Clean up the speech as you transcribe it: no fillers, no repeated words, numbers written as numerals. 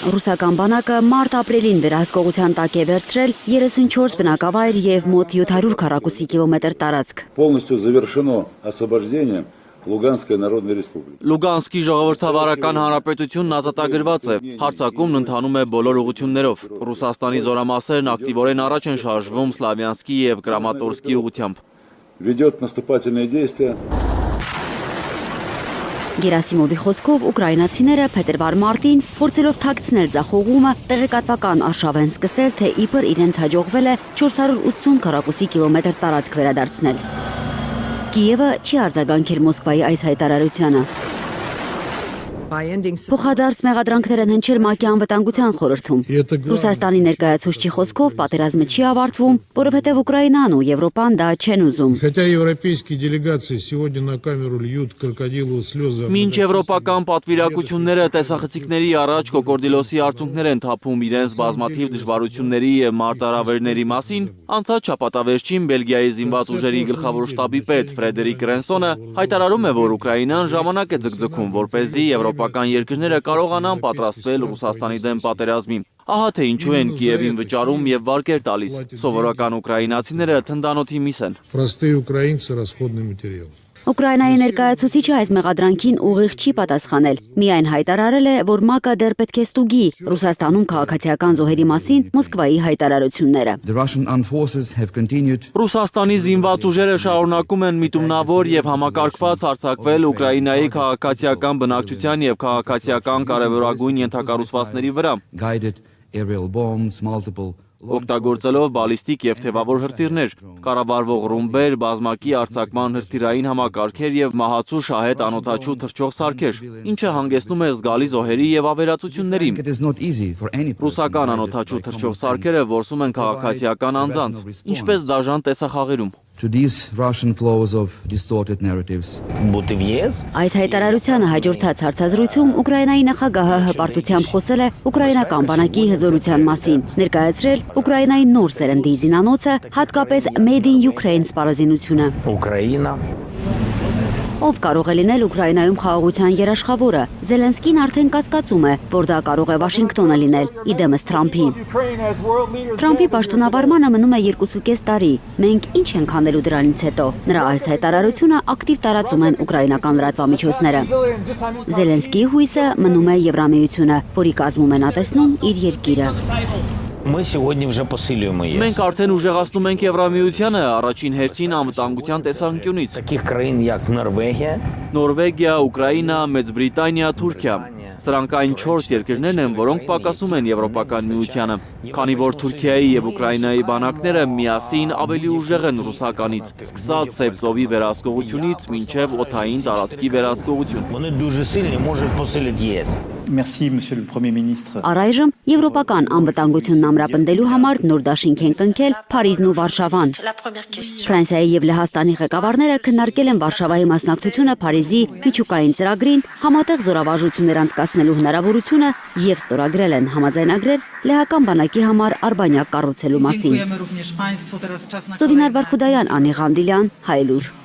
Ռուսական բանակը մարտ-ապրիլին վերահսկողության տակ է վերցրել 34 բնակավայր և մոտ 700 քառակուսի կիլոմետր տարածք։ Полностью завершено освобождение Լուգանսկի Народной Республики։ Լուգանսկի ժողովրդավարական հանրապետությունն ազատագրված է։ Հարձակումն ընթանում է բոլոր ուղղություններով։ Ռուսաստանի զորամասերն ակտիվորեն առաջ են շարժվում Սլավյանսկի և Կրամատորսկի ուղղությամբ։ Ведет наступательные действия։ Գերասիմովի խոսքով ուկրաինացիները փետրվար-մարտին փորձելով թաքցնել ձախողումը տեղեկատվական արշավ են սկսել, թե իբր իրենց հաջողվել է 480 քառակուսի կիլոմետր տարածք վերադարձնել։ Կիևը չի արձագանքել Մոսկվայի այս հայտարարությանը։ Փոխադարձ մեղադրանքներ են հնչել ՄԱԿ-ի անվտանգության խորհրդում։ Ռուսաստանի ներկայացուցչի խոսքով պատերազմը չի ավարտվում, որովհետև Ուկրաինան ու Եվրոպան դա չեն ուզում։ Մինչ եվրոպական պատվիրակությունները տեսախցիկների առաջ կոկորդիլոսի արցունքներ են թափում իրենց բազմաթիվ դժվարությունների և մարտահրավերների մասին, անցած շաբաթավերջին Բելգիայի զինված ուժերի գլխավոր շտաբի պետ Ֆրեդերիկ Ռենսոնը հայտարարում է, որ Ուկրաինան ժամանակ է ձգձգում, որպեսզի եվրոպական երկրները կարողանան պատրաստվել Ռուսաստանի դեմ պատերազմի։ Ահա թե ինչու են Կիևին վճարում և վարկեր տալիս։ Սովորական ուկրաինացիները թնդանոթի միս են։ Ուկրաինայի ներկայացուցիչը այս մեղադրանքին ուղիղ չի պատասխանել։ Միայն հայտարարել է, որ ՄԱԿ-ը դեռ պետք է ստուգի Ռուսաստանում քաղաքացիական զոհերի մասին Մոսկվայի հայտարարությունները։ Ռուսաստանի զինված ուժերը շարունակում են միտումնավոր և համակարգված հարձակվել Ուկրաինայի քաղաքացիական բնակչության և քաղաքացիական կարևորագույն ենթակառուցվածքների վրա։ Օգտագործելով բալիստիկ և թևավոր հրթիռներ, կառավարվող ռումբեր, բազմակի արձակման հրթիռային համակարգեր և մահացու շահետ անօդաչու թռչող սարքեր, ինչը հանգեցնում է զգալի զոհերի և ավերածությունների։ Ռուսական անօդաչու թռչող սարքերը որսում են քաղաքացիական անձանց, ինչպես դաժան տեսախաղերում։ Այս հայտարարությանը հաջորդած հարցազրույցում Ուկրաինայի նախագահը հպարտությամբ խոսել է ուկրաինական բանակի հզորության մասին, ներկայացրել Ուկրաինայի նոր սերնդի զինանոցը, հատկապես Made in Ukraine սպառազինությունը։ Ով կարող է լինել Ուկրաինայում խաղաղության երաշխավորը։ Զելենսկին արդեն կասկածում է, որ դա կարող է Վաշինգտոնը լինել, իդեմս Թրամփի։ Թրամփի պաշտոնավարմանը մնում է 2.5 տարի։ Մենք ինչ ենք անելու դրանից հետո։ Նրա այս հայտարարությունը ակտիվ տարածում են ուկրաինական լրատվամիջոցները։ Զելենսկիի հույսը մնում է Եվրամիությունը, որի կազմում են ատեսնում իր երկիրը։ Մենք արդեն ուժեղացնում ենք Եվրամիությանը առաջին հերթին անվտանգության տեսանկյունից։ Նորվեգիա, Ուկրաինա, Մեծ Բրիտանիա, Թուրքիա։ Սրանք այն 4 երկրներն են, որոնք պակասում են Եվրոպական միությանը, քանի որ Թուրքիայի և Ուկրաինայի բանակները միասին ավելի ուժեղ են ռուսականից, սկսած Սև ծովի վերահսկողությունից մինչև օդային տարածքի վերահսկողություն։ Առայժմ եվրոպական անվտանգությունն ամրապնդելու համար նոր դաշինք են կնքել Փարիզն ու Վարշավան։ Ֆրանսիայի և Լեհաստանի ղեկավարները քննարկել են Վարշավայի մասնակցությունը Փարիզի միջուկային ծրագրին, համատեղ զորավարժություններ անցկացնելու հնարավորությունը և ստորագրել են համաձայնագրեր լեհական բանակի համար արբանյակ կառուցելու մասին։ Ծովինար Բարխուդարյան, Անի Ղանդիլյան, Հայլուր։